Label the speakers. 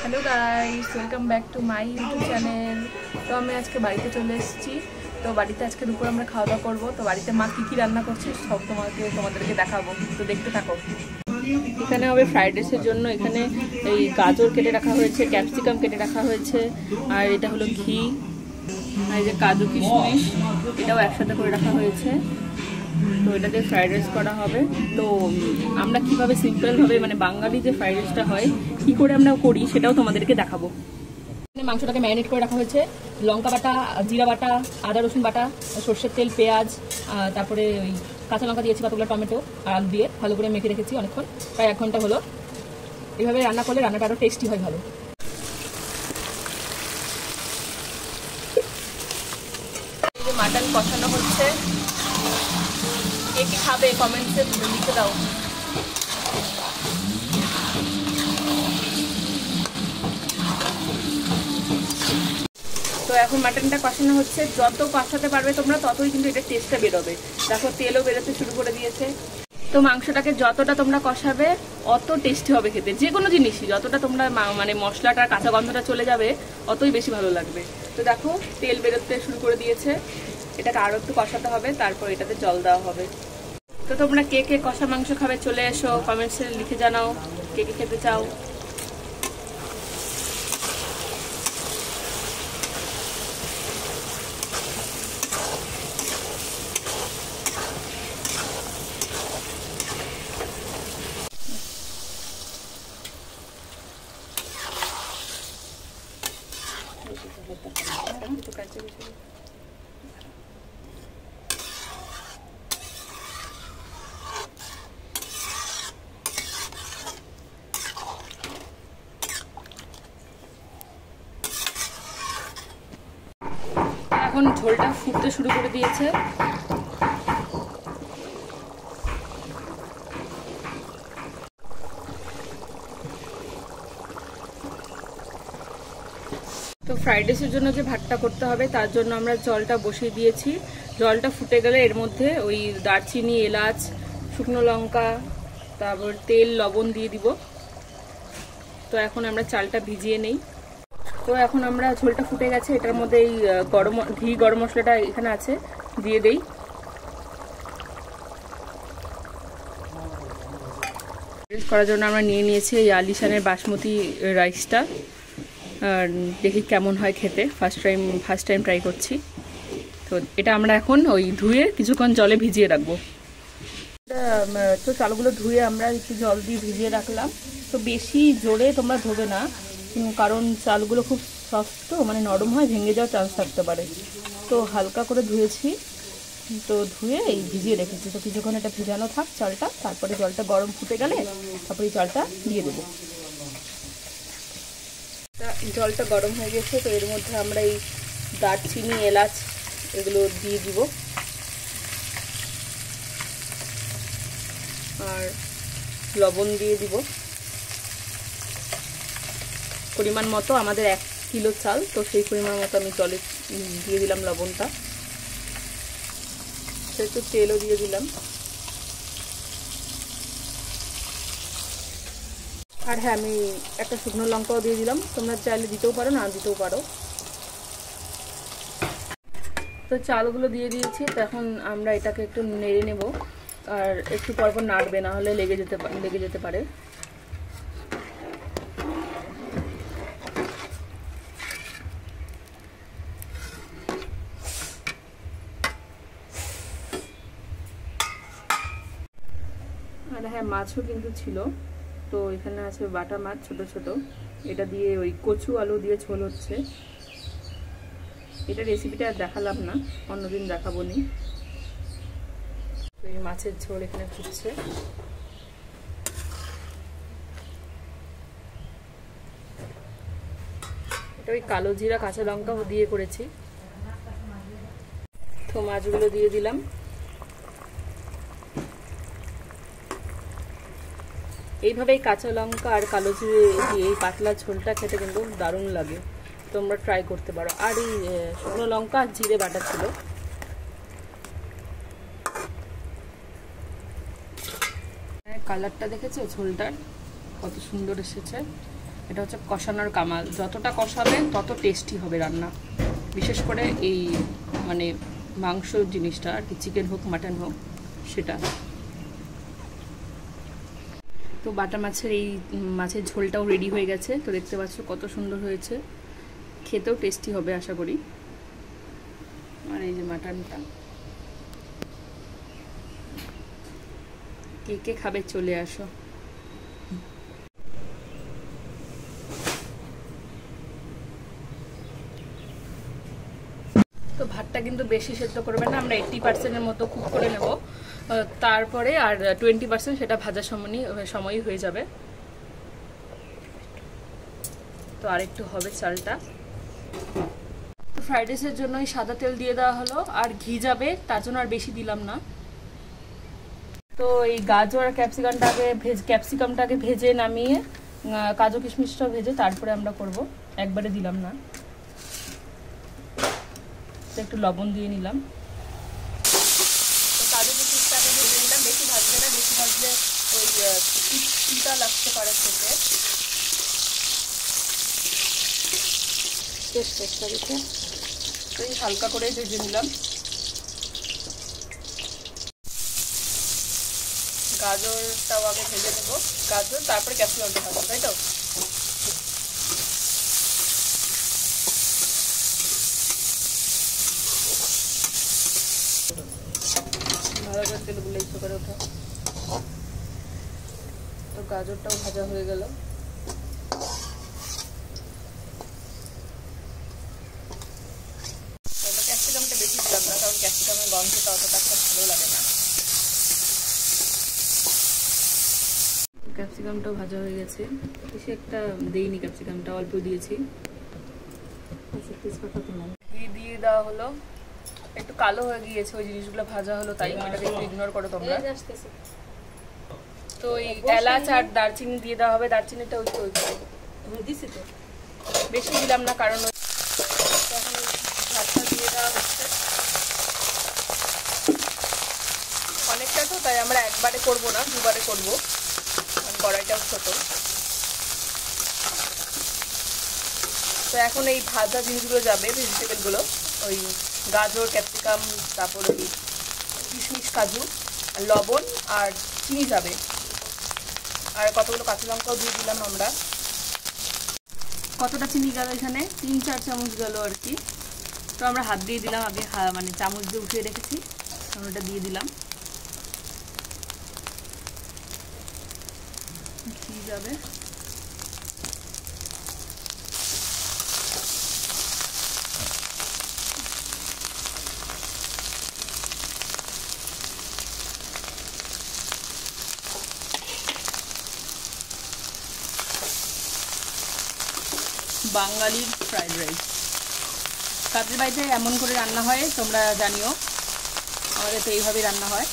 Speaker 1: Hello guys, welcome back to my YouTube channel. तो আমি আজকে বাড়িতে চলে এসেছি। তো বাড়িতে আজকে দুপুরে আমরা খাওয়া দাওয়া করবো। তো বাড়িতে মা কী কী রান্না করছে সব তোমাদেরকে দেখাবো, তো দেখতে থাকো। এখানে হবে ফ্রাইড রাইসের জন্য এখানে এই গাজর কেটে রাখা হয়েছে, ক্যাপসিকাম কেটে রাখা হয়েছে, আর এটা হলো ঘি, আর এই যে কাজু কিশমিশ এটাও একসাথে করে রাখা হয়েছে। তো এটা দিয়ে ফ্রাইড রাইস করা হবে। তো আমরা কীভাবে সিম্পলভাবে মানে বাঙালি যে ফ্রাইড রাইসটা হয় কী করে আমরা করি সেটাও তোমাদেরকে দেখাবো। মাংসটাকে ম্যারিনেট করে রাখা হয়েছে, লঙ্কা বাটা, জিরা বাটা, আদা রসুন বাটা, সর্ষের তেল, পেঁয়াজ, তারপরে ওই কাঁচা লঙ্কা দিয়েছি, কতগুলো টমেটো আর আলু দিয়ে ভালো করে মেখে রেখেছি অনেকক্ষণ, প্রায় 1 ঘন্টা হলো। এইভাবে রান্না করলে রান্নাটা আরও টেস্টি হয় ভালো। মাটন কষানো হচ্ছে, কে কি খাবে কমেন্টসে লিখে দাও। তো এখন মাটনটা কষানো হচ্ছে, যত কষাতে পারবে তোমরা ততই কিন্তু এটা টেস্টটা বেরোবে। দেখো তেলও বেরোতে শুরু করে দিয়েছে। তো মাংসটাকে যতটা তোমরা কষাবে অত টেস্টি হবে খেতে, যে কোনো জিনিসই যতটা তোমরা মানে মশলাটা কাঁচা গন্ধটা চলে যাবে অতই বেশি ভালো লাগবে। তো দেখো তেল বেরোতে শুরু করে দিয়েছে, এটাকে আরও একটু কষাতে হবে, তারপর এটাতে জল দেওয়া হবে। তো তোমরা কে কে কষা মাংস খাবে চলে এসো, কমেন্টসে লিখে জানাও কে কে খেতে চাও। এখন ঝোলটা ফুটতে শুরু করে দিয়েছে। তো ফ্রাইড রাইসের জন্য যে ভাতটা করতে হবে তার জন্য আমরা জলটা বসিয়ে দিয়েছি। জলটা ফুটে গেলে এর মধ্যে ওই দারচিনি, এলাচ, শুকনো লঙ্কা, তারপর তেল, লবণ দিয়ে দিব। তো এখন আমরা চালটা ভিজিয়ে নেই। তো এখন আমরা ঝোলটা ফুটে গেছে, এটার মধ্যে এই ঘি গরম মশলাটা এখানে আছে দিয়ে দেই। করার জন্য আমরা নিয়ে নিয়েছি এই আলিশানের বাসমতি রাইসটা, দেখি কেমন হয় খেতে। ফার্স্ট টাইম ট্রাই করছি। তো এটা আমরা এখন ওই ধুয়ে কিছুক্ষণ জলে ভিজিয়ে রাখবো। তো চালগুলো ধুয়ে আমরা একটু জল দিয়ে ভিজিয়ে রাখলাম। তো বেশি জোরে তোমরা ধোবে না, কারণ চালগুলো খুব সফট, তো মানে নরম হয়, ভেঙে যাওয়ার চান্স থাকতে পারে। তো হালকা করে ধুয়েছি, তো ধুয়ে এই ভিজিয়ে রেখেছি। তো কিছুক্ষণ এটা ভিজানো থাক চালটা, তারপরে জলটা গরম ফুটে গেলে তারপরে এই চালটা দিয়ে দেবো। জলটা গরম হয়ে গেছে, তো এর মধ্যে আমরা এই দারচিনি, এলাচ এগুলো দিয়ে দিব, আর লবণ দিয়ে দিব পরিমাণ মতো। আমাদের 1 কিলো চাল, তো সেই পরিমাণ মতো আমি জলে দিয়ে দিলাম লবণটা। একটু তেলও দিয়ে দিলাম, আর হ্যাঁ আমি একটা শুকনো লঙ্কাও দিয়ে দিলাম, তোমরা চাইলে দিতেও পারো, না দিতেও পারো। তো চালগুলো দিয়ে দিয়েছি, তো এখন আমরা এটাকে একটু নেড়ে নেব, আর একটু পরপর নাড়বে, না হলে লেগে যেতে পারে। আর হ্যাঁ মাছও কিন্তু ছিল, তো এখানে আছে বাটা মাছ ছোট ছোট, এটা দিয়ে ওই কচু আলু দিয়ে ঝোল হচ্ছে। এটা রেসিপিটা আর দেখালাম না, অন্যদিন দেখাবো নি। এই মাছের ঝোল এখানে ফুটছে। এটা ওই কালো জিরা, কাঁচা লঙ্কাও দিয়ে করেছি। তো মাছগুলো দিয়ে দিলাম। এইভাবে কাঁচা লঙ্কা আর কালো জিরে দিয়ে এই পাতলা ঝোলটা খেতে কিন্তু দারুণ লাগে, তোমরা ট্রাই করতে পারো। আর এই শুকনো লঙ্কা আর জিরে বাটা ছিল। কালারটা দেখেছো ঝোলটার কত সুন্দর এসেছে। এটা হচ্ছে কষানোর কামাল, যতটা কষাবেন তত টেস্টি হবে রান্না, বিশেষ করে এই মানে মাংস জিনিসটা আর কি, চিকেন হোক মাটন হোক সেটা। তো বাটা মাছের এই মাছের ঝোলটাও রেডি হয়ে গেছে, তো দেখতে পাচ্ছ কত সুন্দর হয়েছে, খেতেও টেস্টি হবে আশা করি। আর এই যে মাটনটা, কে কে খাবে চলে আসো। তো ভাতটা কিন্তু বেশি সেদ্ধ করবেন না, আমরা 80%-এর মতো কুক করে নেব, তারপরে আর 20% সেটা ভাজার সময়ই হয়ে যাবে। তো আরেকটু হবে চালটা। ফ্রাইড রাইসের জন্য সাদা তেল দিয়ে দেওয়া হলো, আর ঘি যাবে তার জন্য আর বেশি দিলাম না। তো এই গাজর আর ক্যাপসিকামটাকে ভেজে নামিয়ে, কাজু কিশমিশটাও ভেজে তারপরে আমরা করব, একবারে দিলাম না। একটু লবণ দিয়ে নিলাম, তো কাজু কিশমিশটাকে ভেজে নিলাম, বেশি ভাজলে না, বেশি ভাজলে ওই চিটা লাগতে পারে খেতে, চেষ্টা দিতে। তো এই হালকা করে ভেজে নিলাম। গাজরটাও আগে ভেজে নেবো, গাজর তারপরে ক্যাপসিকামটা ভাজবো, তাই তো? ভালো করে তেলগুলো একটু করে ওঠো। তো গাজরটাও ভাজা হয়ে গেল। ক্যাপসিকামটা বেশি দিলাম না, কারণ ক্যাপসিকামের গন্ধটা অতটা ভালো লাগে না। ক্যাপসিকামটাও ভাজা হয়ে গেছে, বেশি একটা দেইনি, ক্যাপসিকামটা অল্প দিয়েছি। ঘি দিয়ে দেওয়া হলো, একটু কালো হয়ে গিয়েছে, ওই জিনিসগুলো ভাজা হলো তাই, এটাকে একটু ইগনোর করো তোমরা। তো এই এলাচ আর দারচিনি দিয়ে দেওয়া হবে, দারচিনিটা ওই দিছি তো বেশি দিলাম না, কারণ এখন ভাতটা দিয়ে দেওয়া হচ্ছে অনেকটা, তো তাই আমরা একবারে করব না, দুবারে করবো, কারণ কড়াইটাও ছোট। তো এখন এই ভাজা জিনিসগুলো যাবে, ভেজিটেবলগুলো, ওই গাজর ক্যাপসিকাম, তারপর ওই কিশমিশ কাজু, লবণ আর চিনি যাবে, আর কতগুলো কাঁচা লঙ্কাও দিয়ে দিলাম আমরা। কতটা চিনি গেল এখানে, 3-4 চামচ গেল আর কি। তো আমরা হাত দিয়ে দিলাম, আগে মানে চামচ দিয়ে উঠিয়ে রেখেছি, আমরা ওটা দিয়ে দিলাম। ঘি যাবে, বাঙালির ফ্রাইড রাইস। কাদের বাড়িতে এমন করে রান্না হয় তোমরা জানিও, আমাদের তো এইভাবেই রান্না হয়।